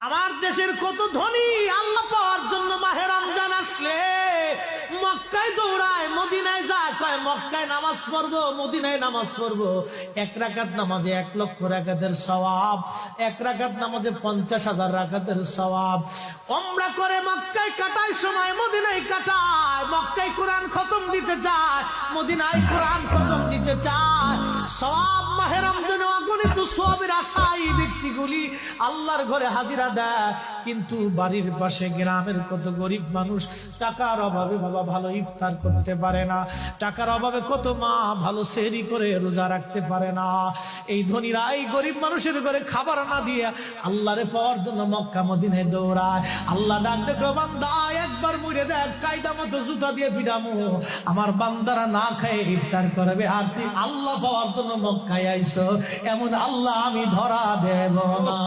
আমার দেশের কত ধনী আল্লাহ পাওয়ার জন্য মাহে রমজান আসলে মক্কায় দৌড়ায়, মদিনায় যায়, কয় মক্কায় নামাজ পড়বো, মদিনায় নামাজ পড়বো। এক রাকাত নামাজে 1,00,000 রাকাতের সওয়াব, এক রাকাত নামাজে 50,000 রাকাতের সওয়াব। উমরা করে মক্কায় কাটায় সময় মদিনায় কাটায়, মক্কায় কোরআন খতম দিতে চায়, মদিনায় কোরআন খতম দিতে চায়। সওয়াব মাহে রমজানে অগণিত সওয়াবের আশায় ব্যক্তিগুলি আল্লাহর ঘরে হাজিরা দেয়, কিন্তু বাড়ির পাশে গ্রামের কত গরিব মানুষ টাকার অভাবে বাবা ভালো ইফতার করতে পারে না, টাকার অভাবে কত মা ভালো সেহরি করে রোজা রাখতে পারে না। এই ধনীরা এই গরিব মানুষের ঘরে খাবার না দিয়ে আল্লাহরে পাওয়ার জন্য মক্কা মদিনায় দৌড়ায়। আল্লাহ ডাক দেখো, বান্দা একবার মরে দেখ, কায়দা মতো জুতা দিয়ে পিটামো, আমার বান্দারা না খায় ইফতার করবে, আর তুই আল্লাহ পাওয়ার জন্য মক্কায় আইছো, এমন আল্লাহ আমি ধরা দেব না।